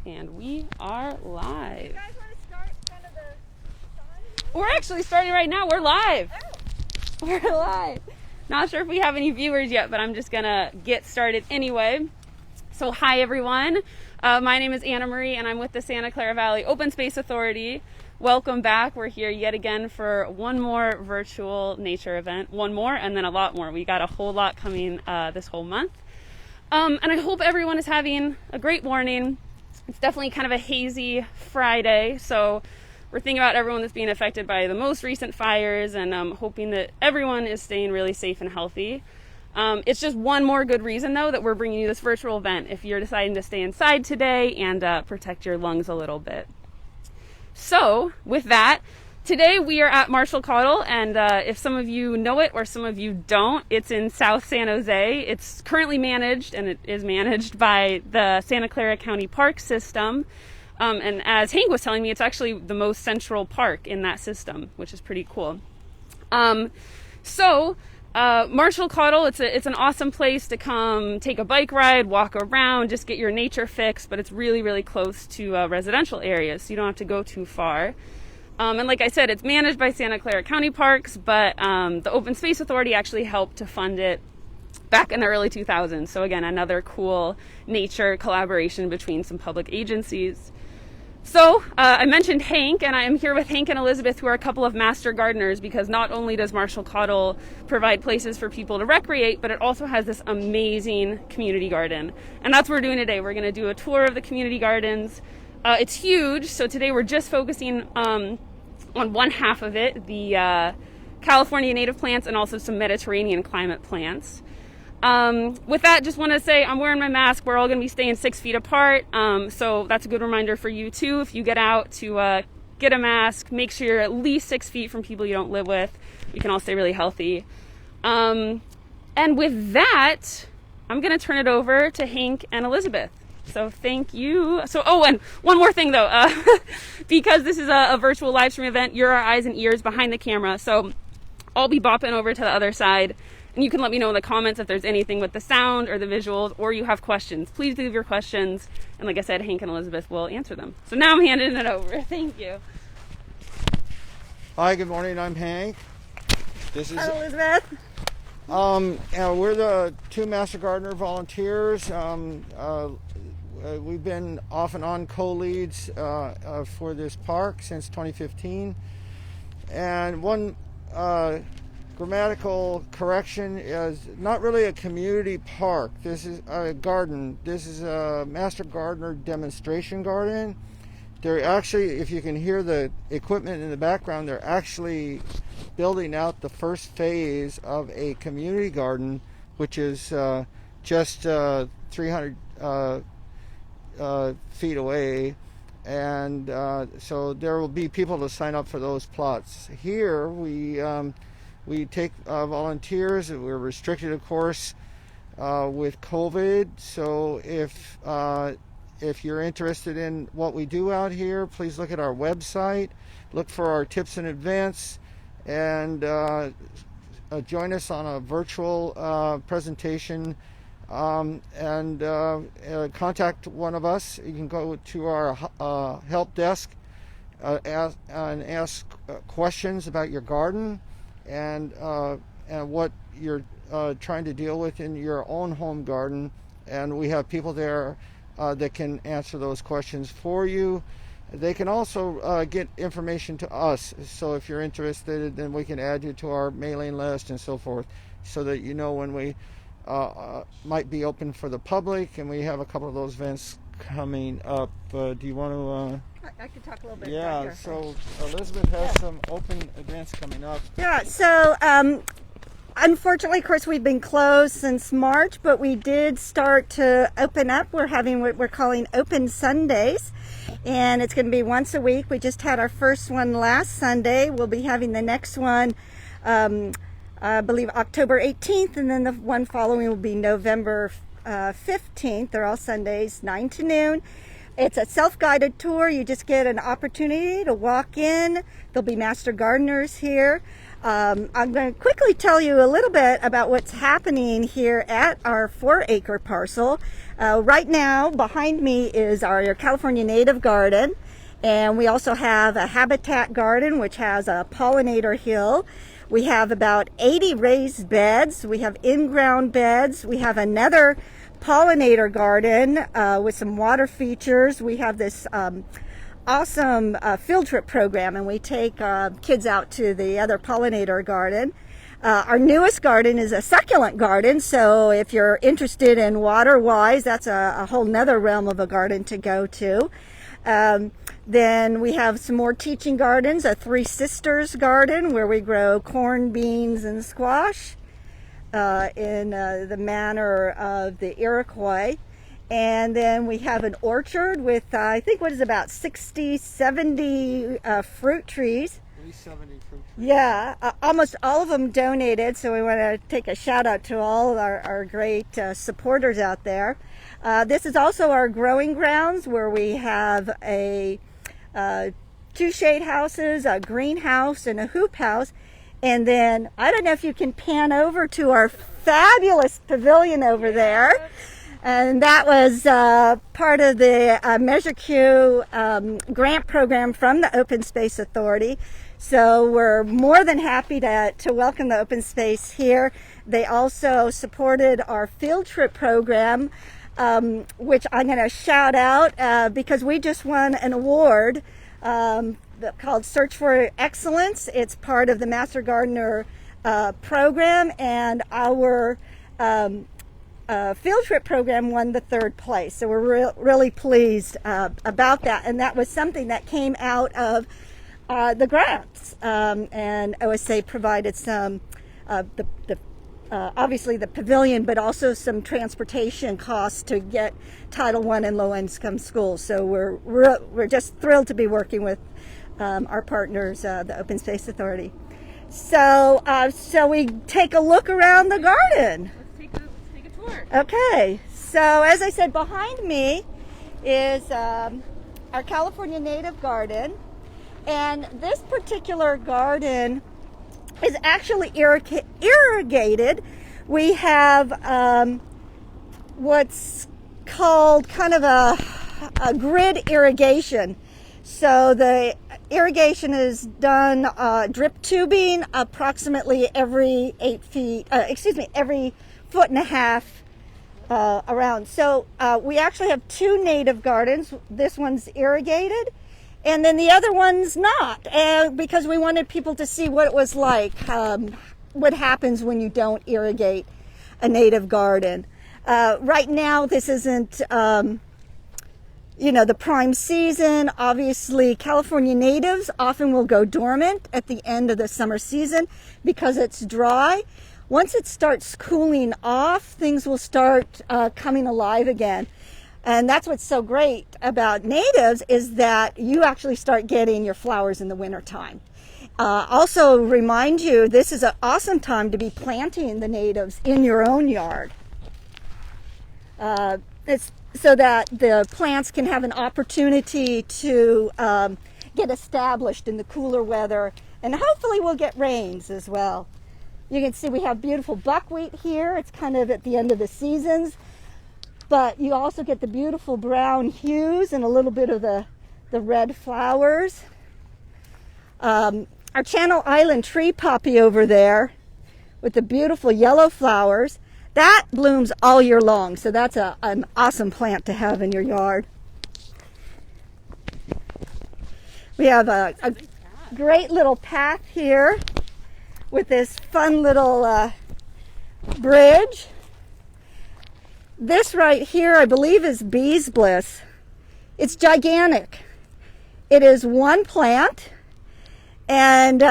And we are live. You guys want to start kind of the side? We're actually starting right now. We're live. Oh. We're live. Not sure if we have any viewers yet, but I'm just gonna get started anyway. So hi everyone. My name is Anna Marie and I'm with the Santa Clara Valley Open Space Authority. Welcome back. We're here yet again for one more virtual nature event. One more and then a lot more. We got a whole lot coming this whole month. And I hope everyone is having a great morning. It's definitely kind of a hazy Friday, so we're thinking about everyone that's being affected by the most recent fires and hoping that everyone is staying really safe and healthy. It's just one more good reason, though, that we're bringing you this virtual event if you're deciding to stay inside today and protect your lungs a little bit. So, with that, today we are at Martial Cottle, and if some of you know it or some of you don't, it's in South San Jose. It's currently managed, and it is managed by the Santa Clara County Park System. And as Hank was telling me, it's actually the most central park in that system, which is pretty cool. Martial Cottle, it's an awesome place to come take a bike ride, walk around, just get your nature fix, but it's really, really close to residential areas, so you don't have to go too far. And like I said, it's managed by Santa Clara County Parks, but the Open Space Authority actually helped to fund it back in the early 2000s. So again, another cool nature collaboration between some public agencies. So I mentioned Hank, and I am here with Hank and Elizabeth, who are a couple of master gardeners, because not only does Martial Cottle provide places for people to recreate, but it also has this amazing community garden. And that's what we're doing today. We're going to do a tour of the community gardens. It's huge, so today we're just focusing on one half of it, the California native plants and also some Mediterranean climate plants. With that, just want to say I'm wearing my mask. We're all going to be staying 6 feet apart, so that's a good reminder for you too. If you get out to get a mask, make sure you're at least 6 feet from people you don't live with. We can all stay really healthy. And with that, I'm going to turn it over to Hank and Elizabeth. So thank you. And one more thing though, because this is a virtual live stream event, you're our eyes and ears behind the camera. So I'll be bopping over to the other side. And you can let me know in the comments if there's anything with the sound or the visuals, or you have questions. Please leave your questions. And like I said, Hank and Elizabeth will answer them. So now I'm handing it over. Thank you. Hi, good morning. I'm Hank. This is Elizabeth. And we're the two Master Gardener volunteers. We've been off and on co-leads for this park since 2015. And one grammatical correction is not really a community park. This is a garden. This is a Master Gardener demonstration garden. They're actually, if you can hear the equipment in the background, they're actually building out the first phase of a community garden, which is just 300 feet away. And so there will be people to sign up for those plots. Here we take volunteers. We're restricted, of course, with COVID. So if you're interested in what we do out here, please look at our website, look for our tips and events, and join us on a virtual presentation, and contact one of us. You can go to our help desk and ask questions about your garden and what you're trying to deal with in your own home garden, and we have people there that can answer those questions for you. They can also get information to us, so if you're interested, then we can add you to our mailing list and so forth, so that you know when we might be open for the public, and we have a couple of those events coming up. Do you want to... I could talk a little bit. Yeah, here. so Elizabeth has some open events coming up. Yeah, so unfortunately, of course, we've been closed since March, but we did start to open up. We're having what we're calling Open Sundays, and it's going to be once a week. We just had our first one last Sunday. We'll be having the next one, I believe, October 18th, and then the one following will be November 15th. They're all Sundays, 9 to noon. It's a self-guided tour. You just get an opportunity to walk in. There'll be master gardeners here. I'm going to quickly tell you a little bit about what's happening here at our 4-acre parcel. Right now, behind me is our California native garden, and we also have a habitat garden, which has a Pollinator Hill. We have about 80 raised beds. We have in-ground beds. We have another pollinator garden with some water features. We have this awesome field trip program, and we take kids out to the other pollinator garden. Our newest garden is a succulent garden, so if you're interested in water-wise, that's a whole nother realm of a garden to go to. Then we have some more teaching gardens, a Three Sisters garden where we grow corn, beans, and squash in the manner of the Iroquois. And then we have an orchard with, I think, what is about 60, 70 fruit trees. 370 fruit trees. Yeah, almost all of them donated, so we want to take a shout out to all our great supporters out there. This is also our growing grounds where we have a 2 shade houses, a greenhouse, and a hoop house. And then, I don't know if you can pan over to our fabulous pavilion over there. And that was part of the Measure Q grant program from the Open Space Authority. So we're more than happy to welcome the open space here. They also supported our field trip program, which I'm going to shout out because we just won an award called Search for Excellence. It's part of the Master Gardener program, and our field trip program won the 3rd place. So we're really pleased about that. And that was something that came out of the grants. And OSA provided some, obviously the pavilion, but also some transportation costs to get Title I in low-income schools. So we're just thrilled to be working with our partners, the Open Space Authority. So we take a look around the garden. Let's take a tour. Okay, so as I said, behind me is our California native garden, and this particular garden is actually irrigated. We have what's called kind of a grid irrigation. So the irrigation is done drip tubing approximately every 8 feet, every 1.5 feet around. So we actually have 2 native gardens. This one's irrigated, and then the other one's not, because we wanted people to see what it was like, what happens when you don't irrigate a native garden. Right now, this isn't, the prime season. Obviously, California natives often will go dormant at the end of the summer season because it's dry. Once it starts cooling off, things will start coming alive again. And that's what's so great about natives, is that you actually start getting your flowers in the wintertime. Also remind you, this is an awesome time to be planting the natives in your own yard. It's so that the plants can have an opportunity to get established in the cooler weather, and hopefully we'll get rains as well. You can see we have beautiful buckwheat here. It's kind of at the end of the seasons, but you also get the beautiful brown hues and a little bit of the red flowers. Our Channel Island tree poppy over there with the beautiful yellow flowers, that blooms all year long, so that's an awesome plant to have in your yard. We have a great little path here with this fun little bridge. This right here, I believe, is Bee's Bliss. It's gigantic. It is one plant, and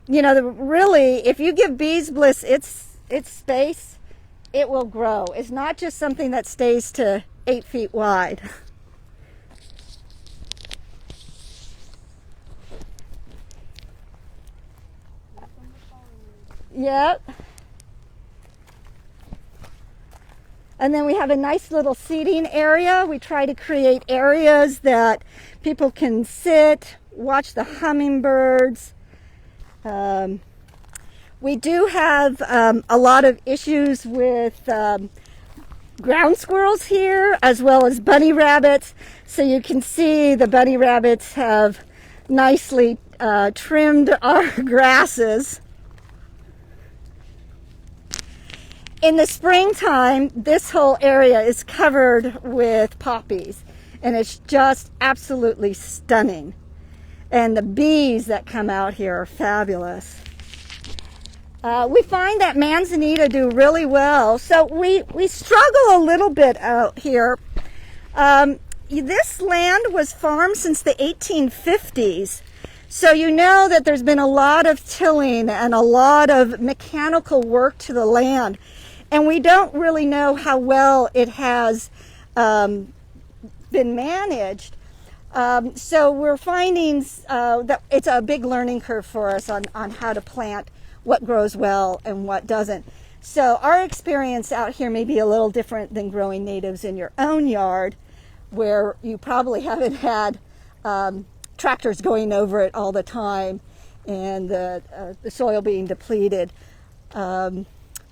really, if you give Bee's Bliss its space, it will grow. It's not just something that stays to 8 feet wide. Yep. And then we have a nice little seating area. We try to create areas that people can sit, watch the hummingbirds. We do have a lot of issues with ground squirrels here, as well as bunny rabbits. So you can see the bunny rabbits have nicely trimmed our grasses. In the springtime, this whole area is covered with poppies, and it's just absolutely stunning. And the bees that come out here are fabulous. We find that manzanita do really well. So we struggle a little bit out here. This land was farmed since the 1850s. So you know that there's been a lot of tilling and a lot of mechanical work to the land. And we don't really know how well it has been managed. So we're finding that it's a big learning curve for us on how to plant what grows well and what doesn't. So our experience out here may be a little different than growing natives in your own yard, where you probably haven't had tractors going over it all the time and the soil being depleted.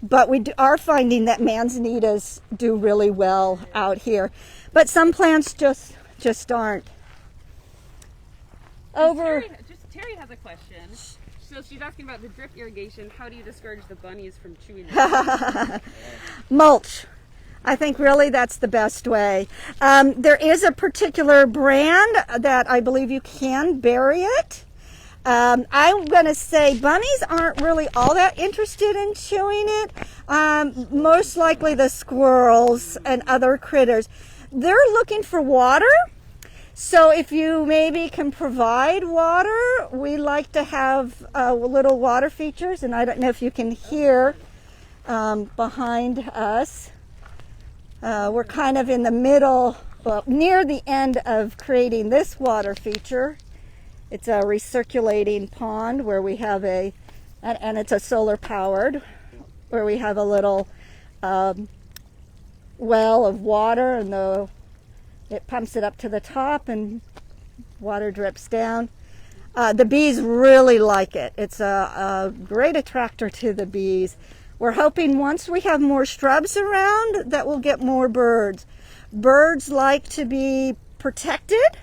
But we are finding that manzanitas do really well out here. But some plants just aren't. Terry has a question. So she's asking about the drip irrigation. How do you discourage the bunnies from chewing it? Mulch. I think really that's the best way. There is a particular brand that I believe you can bury it. I'm going to say bunnies aren't really all that interested in chewing it. Most likely the squirrels and other critters. They're looking for water. So if you maybe can provide water, we like to have little water features. And I don't know if you can hear behind us. We're kind of in the middle, well, near the end of creating this water feature. It's a recirculating pond where we have and it's a solar powered, where we have a little well of water, and it pumps it up to the top and water drips down. The bees really like it. It's a great attractor to the bees. We're hoping once we have more shrubs around that we'll get more birds. Birds like to be protected,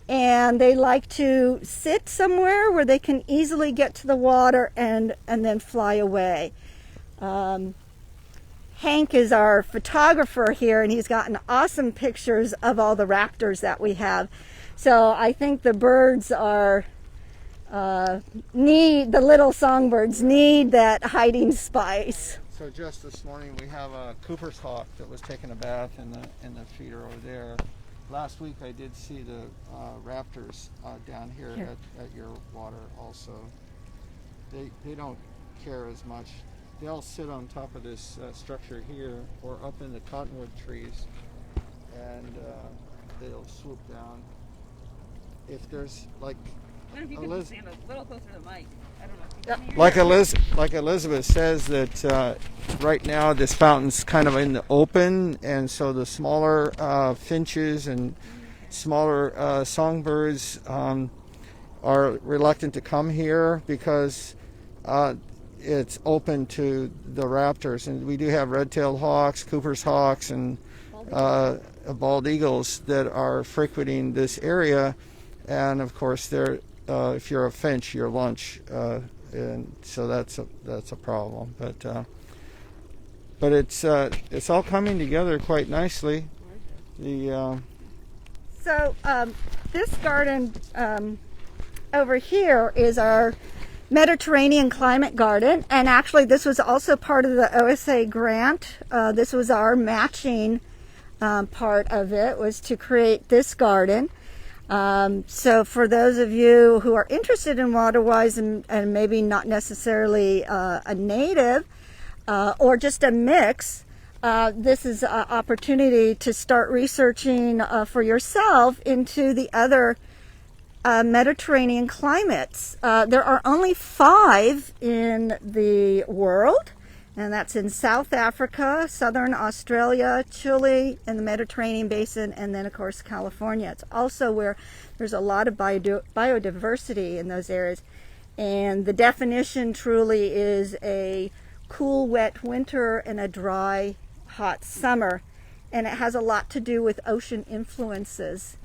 and they like to sit somewhere where they can easily get to the water and then fly away. Hank is our photographer here, and he's gotten awesome pictures of all the raptors that we have. So I think the birds the little songbirds need that hiding space. So just this morning we have a Cooper's hawk that was taking a bath in the feeder over there. Last week I did see the raptors down here at your water also. They don't care as much. They'll sit on top of this structure here or up in the cottonwood trees, and they'll swoop down. If there's like I wonder if you could stand a little closer to the mic. I don't know if you can hear. Like Elizabeth says, that right now this fountain's kind of in the open, and so the smaller finches and smaller songbirds are reluctant to come here because it's open to the raptors. And we do have red-tailed hawks, Cooper's hawks, and bald eagles that are frequenting this area. And of course, they're if you're a finch, you're lunch, and so that's a problem. But it's all coming together quite nicely. So this garden over here is our Mediterranean climate garden, and actually this was also part of the OSA grant. This was our matching part of it, was to create this garden. So for those of you who are interested in waterwise and maybe not necessarily a native or just a mix, this is an opportunity to start researching for yourself into the other Mediterranean climates. There are only 5 in the world, and that's in South Africa, Southern Australia, Chile, and the Mediterranean Basin, and then, of course, California. It's also where there's a lot of biodiversity in those areas. And the definition truly is a cool, wet winter and a dry, hot summer, and it has a lot to do with ocean influences.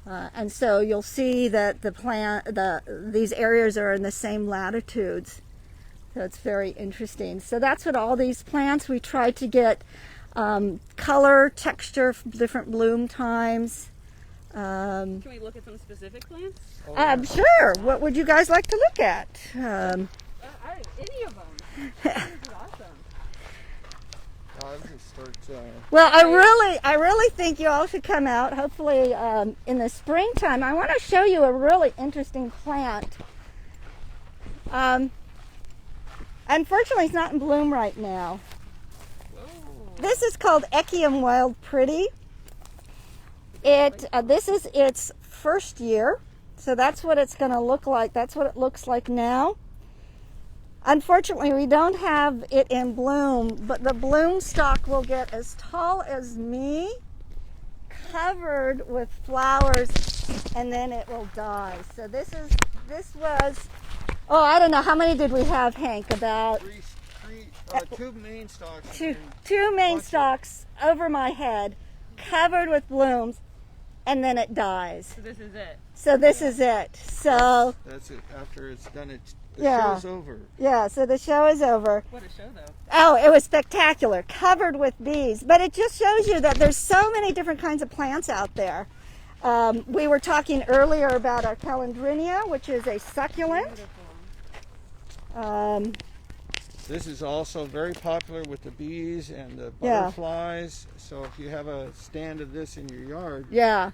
And so you'll see that these areas are in the same latitudes. So it's very interesting. So that's what all these plants, we try to get color, texture, different bloom times. Can we look at some specific plants? Sure. What would you guys like to look at? Any of them. This is awesome. Well, I really think you all should come out. Hopefully, in the springtime. I want to show you a really interesting plant. Unfortunately, it's not in bloom right now. Whoa. This is called Echium Wild Pretty. This is its first year, so that's what it's going to look like. That's what it looks like now. Unfortunately, we don't have it in bloom, but the bloom stalk will get as tall as me, covered with flowers, and then it will die. So this was, I don't know, how many did we have, Hank? About two main stalks. Two main stalks over my head, covered with blooms, and then it dies. So this is it. So that's it. After it's done, the show's over. Yeah, so the show is over. What a show, though. Oh, it was spectacular, covered with bees. But it just shows you that there's so many different kinds of plants out there. We were talking earlier about our Calendrinia, which is a succulent. This is also very popular with the bees and the butterflies. So if you have a stand of this in your yard. Yeah.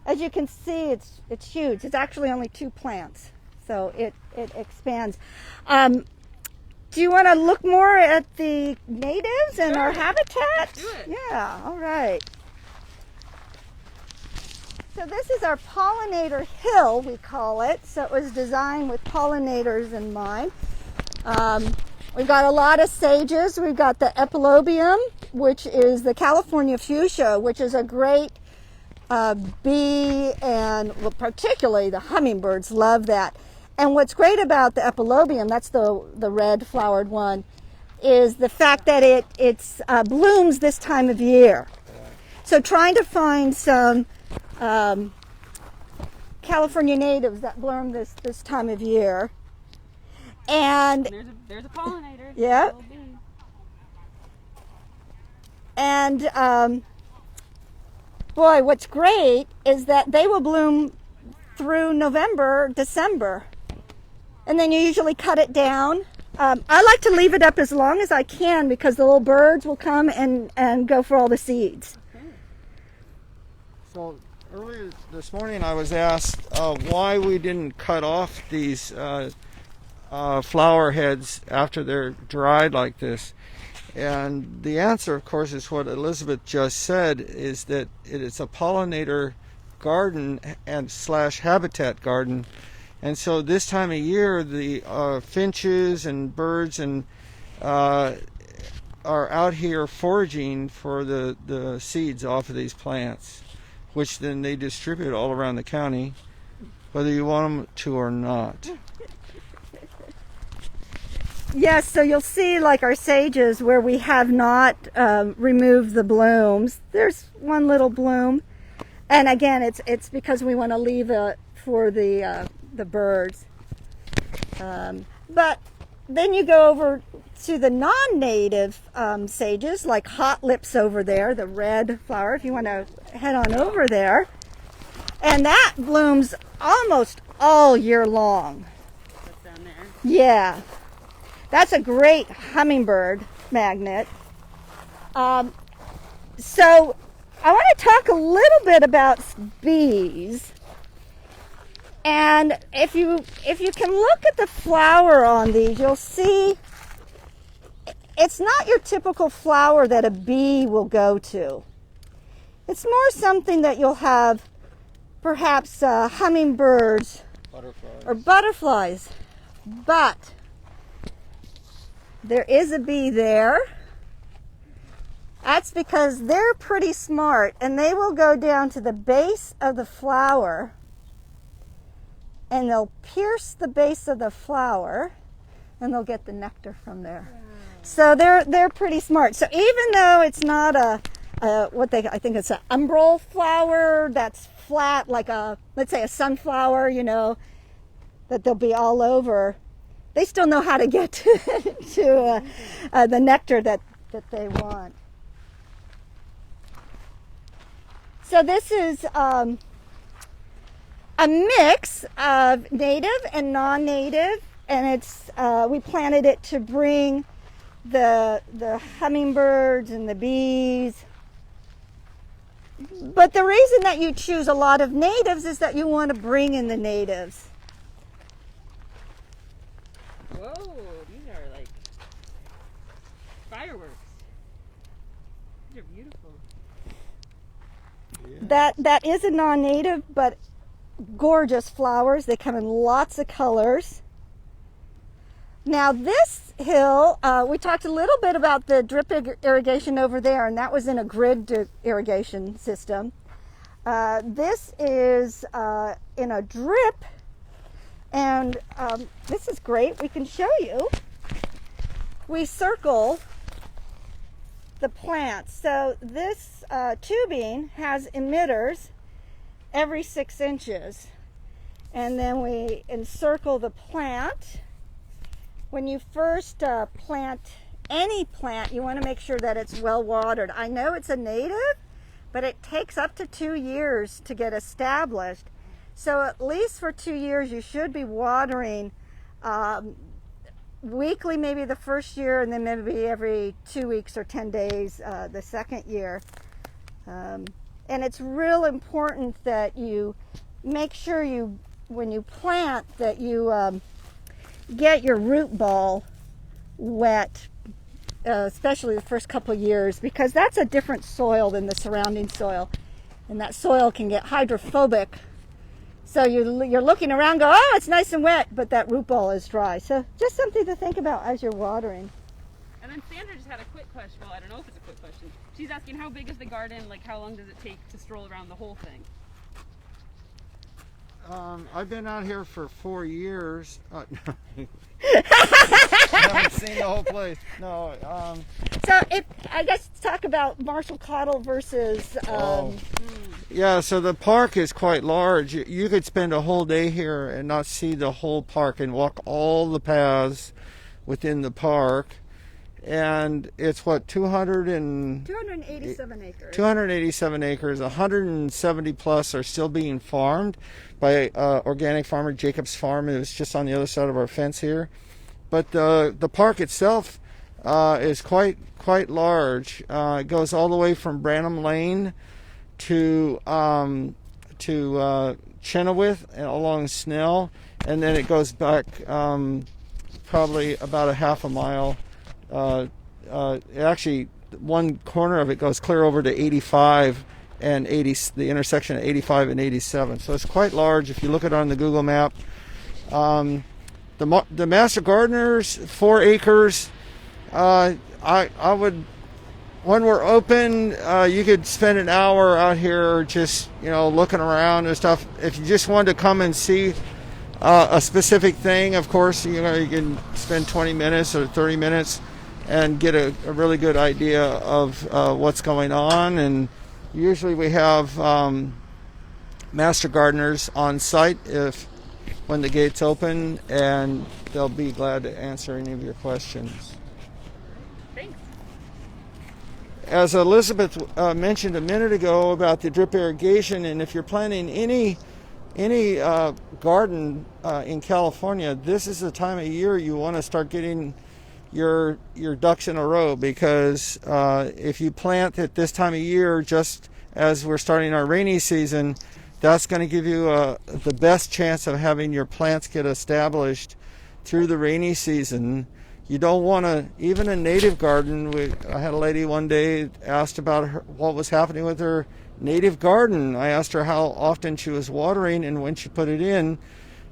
As you can see, it's huge. It's actually only 2 plants. So it expands. Do you want to look more at the natives and our habitat? Let's do it. Yeah, all right. So this is our Pollinator Hill, we call it. So it was designed with pollinators in mind. We've got a lot of sages. We've got the epilobium, which is the California fuchsia, which is a great bee, and particularly the hummingbirds love that. And what's great about the epilobium, that's the red flowered one, is the fact that it blooms this time of year. So trying to find some California natives that bloom this time of year. And there's a pollinator. Yeah. And boy, what's great is that they will bloom through November, December. And then you usually cut it down. I like to leave it up as long as I can because the little birds will come and go for all the seeds. So earlier this morning I was asked why we didn't cut off these flower heads after they're dried like this. And the answer, of course, is what Elizabeth just said, is that it's a pollinator garden and / habitat garden. And so this time of year, the finches and birds and are out here foraging for the seeds off of these plants, which then they distribute all around the county, whether you want them to or not. Yes, so you'll see like our sages where we have not removed the blooms. There's one little bloom. And again, it's because we want to leave it for the birds. But then you go over to the non-native sages, like Hot Lips over there, the red flower, if you want to head on over there. And that blooms almost all year long. That's down there. Yeah. That's a great hummingbird magnet. So I want to talk a little bit about bees. And if you can look at the flower on these, you'll see it's not your typical flower that a bee will go to. It's more something that you'll have perhaps hummingbirds or butterflies. But there is a bee there. That's because they're pretty smart and they will go down to the base of the flower and they'll pierce the base of the flower and they'll get the nectar from there. So they're pretty smart. So even though it's not I think it's an umbral flower that's flat, like let's say a sunflower, that they'll be all over, they still know how to get to the nectar that they want. So this is a mix of native and non-native, and it's we planted it to bring the hummingbirds and the bees. But the reason that you choose a lot of natives is that you want to bring in the natives. Whoa, these are like fireworks. These are beautiful. Yeah. That is a non-native, but gorgeous flowers. They come in lots of colors. Now this hill, we talked a little bit about the drip irrigation over there, and that was in a grid irrigation system. This is in a drip, and this is great. We can show you. We circle the plants. So this tubing has emitters every 6 inches, and then we encircle the plant. When you first plant any plant, you want to make sure that it's well watered. I know it's a native, but it takes up to 2 years to get established. So at least for 2 years, you should be watering weekly, maybe the first year, and then maybe every 2 weeks or 10 days the second year. And it's real important that you make sure when you plant, that you get your root ball wet, especially the first couple years, because that's a different soil than the surrounding soil, and that soil can get hydrophobic. So you're looking around, go, oh, it's nice and wet, but that root ball is dry. So just something to think about as you're watering. And then Sandra just had a quick question. Well, I don't know if it's a quick question. She's asking, how big is the garden? Like, how long does it take to stroll around the whole thing? I've been out here for 4 years. I haven't seen the whole place. No. So I guess talk about Martial Cottle versus. Yeah, so the park is quite large. You could spend a whole day here and not see the whole park and walk all the paths within the park. And it's 287 acres. 287 acres. 170 plus are still being farmed by organic farmer Jacob's Farm. It was just on the other side of our fence here. But the park itself is quite large. It goes all the way from Branham Lane to Chenoweth along Snell, and then it goes back probably about a half a mile. Actually, one corner of it goes clear over to 85 and 80, the intersection of 85 and 87. So it's quite large if you look at it on the Google map. The Master Gardeners, 4 acres. I would, when we're open, you could spend an hour out here just looking around and stuff. If you just wanted to come and see a specific thing, of course, you can spend 20 minutes or 30 minutes and get a really good idea of what's going on. And usually we have master gardeners on site when the gates open, and they'll be glad to answer any of your questions. Thanks. As Elizabeth mentioned a minute ago about the drip irrigation, and if you're planting any garden in California, this is the time of year you want to start getting your ducks in a row, because if you plant at this time of year, just as we're starting our rainy season, that's going to give you the best chance of having your plants get established through the rainy season. You don't want to, even a native garden, I had a lady one day asked about what was happening with her native garden. I asked her how often she was watering and when she put it in.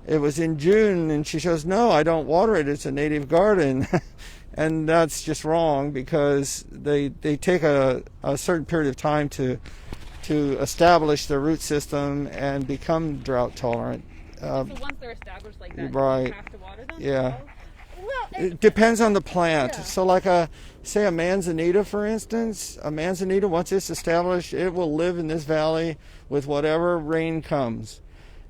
It was in June, and she says, no, I don't water it, it's a native garden. And that's just wrong, because they take a certain period of time to establish their root system and become drought tolerant. So once they're established like that, right. you have to water them? Yeah. It depends on the plant. Yeah. So like say a manzanita, for instance, a manzanita, once it's established, it will live in this valley with whatever rain comes.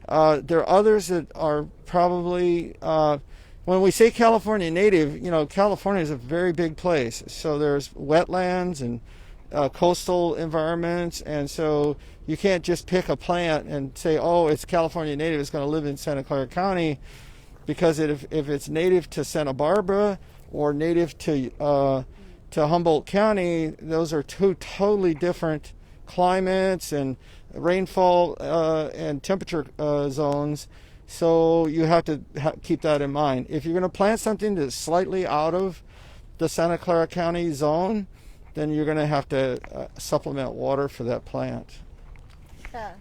There are others that are probably, when we say California native, California is a very big place. So there's wetlands and coastal environments, and so you can't just pick a plant and say, oh, it's California native, it's going to live in Santa Clara County, because if it's native to Santa Barbara or native to Humboldt County, those are two totally different climates and rainfall and temperature zones. So you have to keep that in mind. If you're going to plant something that's slightly out of the Santa Clara County zone, then you're going to have to supplement water for that plant. Yeah.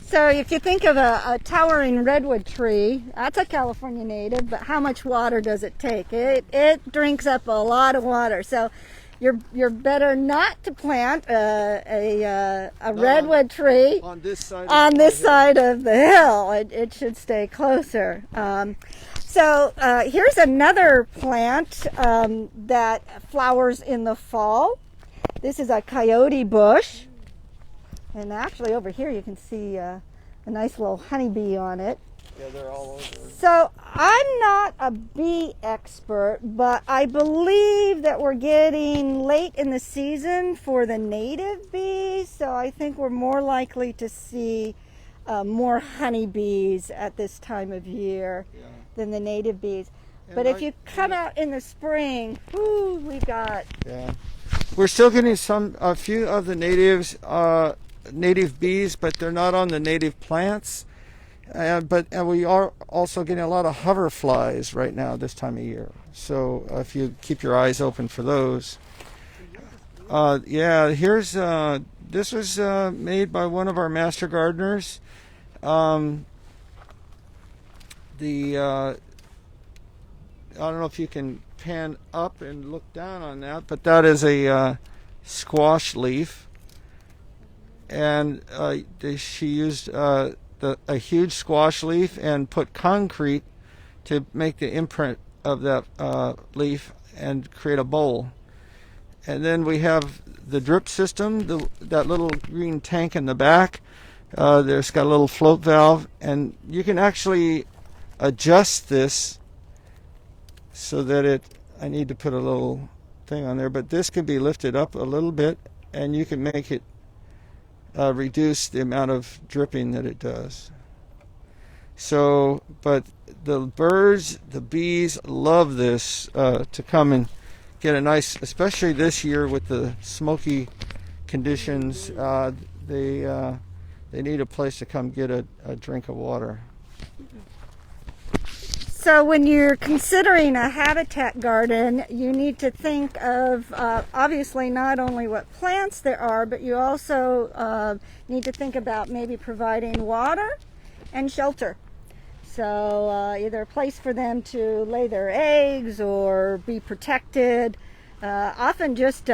So if you think of a towering redwood tree, that's a California native, but how much water does it take? It drinks up a lot of water. So you're better not to plant a redwood tree on this side of the hill. It should stay closer. So here's another plant that flowers in the fall. This is a Coyote Bush. And actually over here you can see a nice little honeybee on it. Yeah, they're all over. So I'm not a bee expert, but I believe that we're getting late in the season for the native bees. So I think we're more likely to see more honeybees at this time of year than the native bees. But if you come out in the spring, we've got... Yeah. We're still getting a few of the native bees, but they're not on the native plants. And we are also getting a lot of hoverflies right now this time of year. So if you keep your eyes open for those. Here's this was made by one of our master gardeners. I don't know if you can pan up and look down on that, but that is a squash leaf, and she used a huge squash leaf and put concrete to make the imprint of that leaf and create a bowl. And then we have the drip system, that little green tank in the back. There's got a little float valve, and you can actually adjust this so that I need to put a little thing on there, but this can be lifted up a little bit, and you can make it reduce the amount of dripping that it does. So, but the birds, the bees love this to come and get a nice, especially this year with the smoky conditions, they need a place to come get a drink of water. So when you're considering a habitat garden, you need to think of obviously not only what plants there are, but you also need to think about maybe providing water and shelter. So either a place for them to lay their eggs or be protected. Often just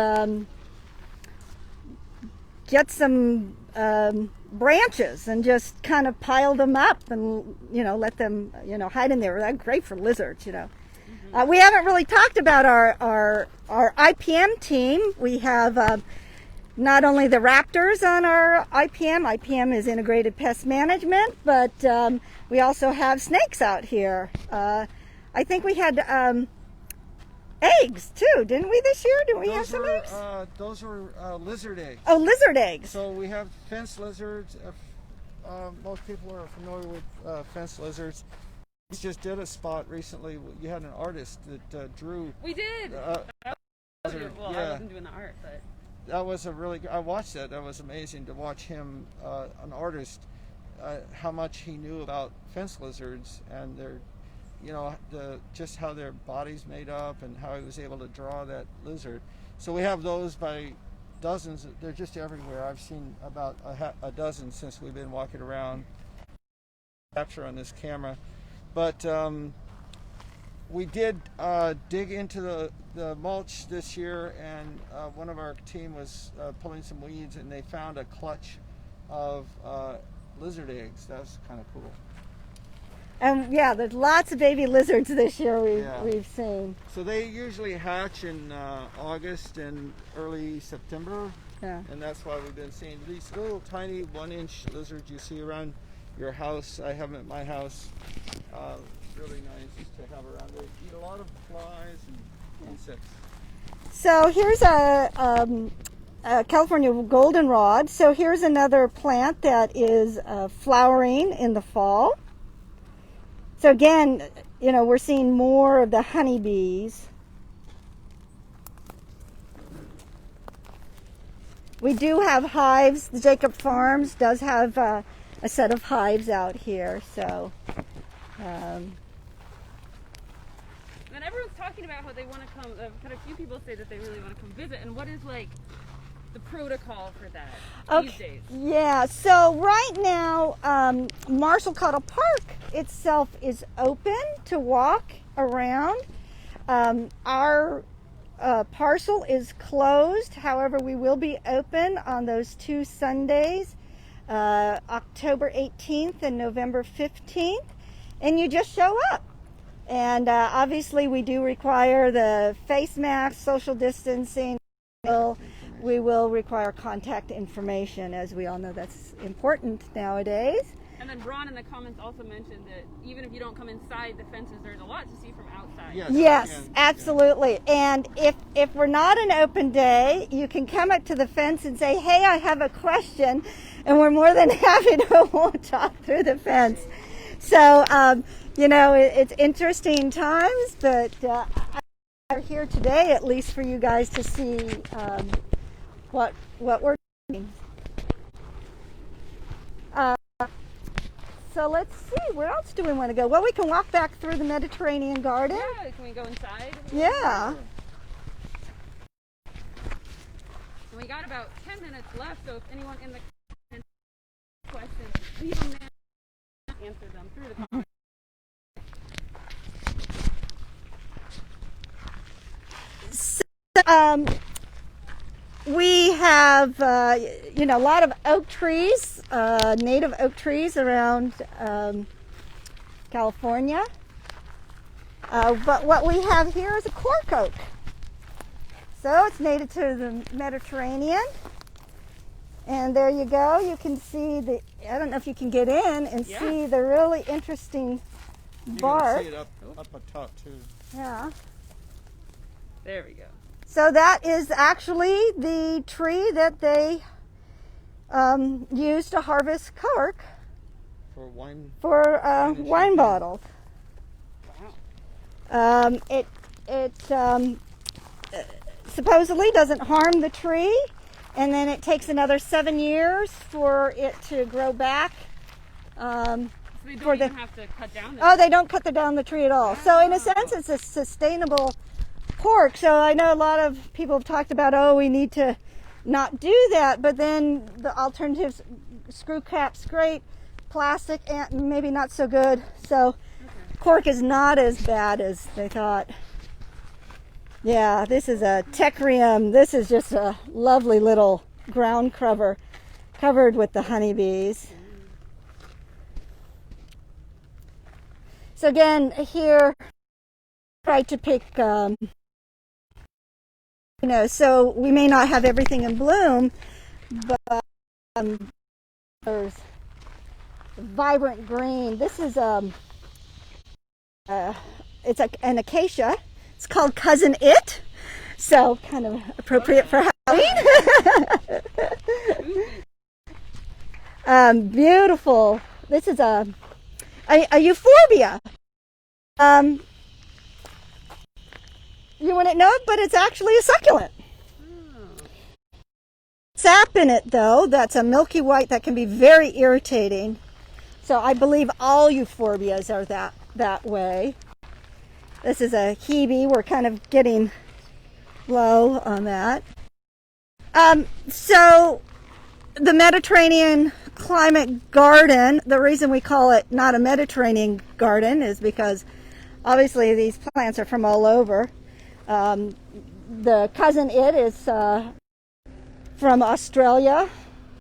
get some branches and just kind of pile them up and let them hide in there. That's great for lizards. We haven't really talked about our IPM team. We have not only the raptors on our IPM is integrated pest management, but we also have snakes out here. I think we had eggs too, didn't we, this year? Didn't we have some eggs? Those were lizard eggs. Oh, lizard eggs. So we have fence lizards. Most people are familiar with fence lizards. We just did a spot recently. You had an artist that drew. We did. I wasn't doing the art, but that was I watched that. That was amazing to watch him, an artist, how much he knew about fence lizards and their, just how their body's made up and how he was able to draw that lizard. So we have those by dozens. They're just everywhere. I've seen about a dozen since we've been walking around. Capture on this camera, but we did dig into the mulch this year, and one of our team was pulling some weeds, and they found a clutch of lizard eggs. That was kind of cool. And yeah, there's lots of baby lizards this year Yeah. we've seen. So they usually hatch in August and early September, Yeah. and that's why we've been seeing these little tiny 1-inch lizards you see around your house. I have them at my house. Really nice to have around. They eat a lot of flies and insects. So here's a California goldenrod. So here's another plant that is flowering in the fall. So again, you know, we're seeing more of the honeybees. We do have hives. The Jacob Farms does have a set of hives out here. So. And everyone's talking about how they want to come. I've had a few people say that they really want to come visit. And what is like the protocol for that these days? Yeah. So right now, Martial Cottle Park itself is open to walk around. Our parcel is closed. However, we will be open on those 2 Sundays, October 18th and November 15th. And you just show up. And obviously we do require the face mask, social distancing. We will require contact information, as we all know that's important nowadays. And then Ron in the comments also mentioned that even if you don't come inside the fences, there's a lot to see from outside. Yes, absolutely. And if we're not an open day, you can come up to the fence and say, hey, I have a question. And we're more than happy to talk through the fence. So, you know, it's interesting times, but I'm here today at least for you guys to see what we're doing. So let's see, where else do we want to go? Well, we can walk back through the Mediterranean garden. Yeah, can we go inside? Yeah. And we got about 10 minutes left, so if anyone in the comments has questions, leave them there. Answer them through the comments. We have, you know, a lot of oak trees, native oak trees around California. But what we have here is a cork oak. So it's native to the Mediterranean. And there you go. You can see the, I don't know if you can get in and see the really interesting bark. You can see it up top too. Yeah. There we go. So that is actually the tree that they use to harvest cork For wine. for wine bottles. Wow. It supposedly doesn't harm the tree, and then it takes another 7 years for it to grow back. So they don't even have to cut down the Oh, they don't cut down the tree at all. So in a sense, it's a sustainable cork. So I know a lot of people have talked about, oh, we need to not do that, but then the alternatives, screw caps, great, plastic, and maybe not so good. So cork is not as bad as they thought. Yeah, this is a Tecrium. This is just a lovely little ground cover covered with the honeybees. So again, here, try to pick, you know, so we may not have everything in bloom, but there's vibrant green. This is it's an acacia. It's called Cousin It, so kind of appropriate for Halloween. Beautiful. This is a euphorbia. You wouldn't know it, but it's actually a succulent. Sap in it, though, that's a milky white that can be very irritating. So I believe all euphorbias are that way. This is a hebe. We're kind of getting low on that. So the Mediterranean climate garden, the reason we call it not a Mediterranean garden is because obviously these plants are from all over. The Cousin It is from Australia.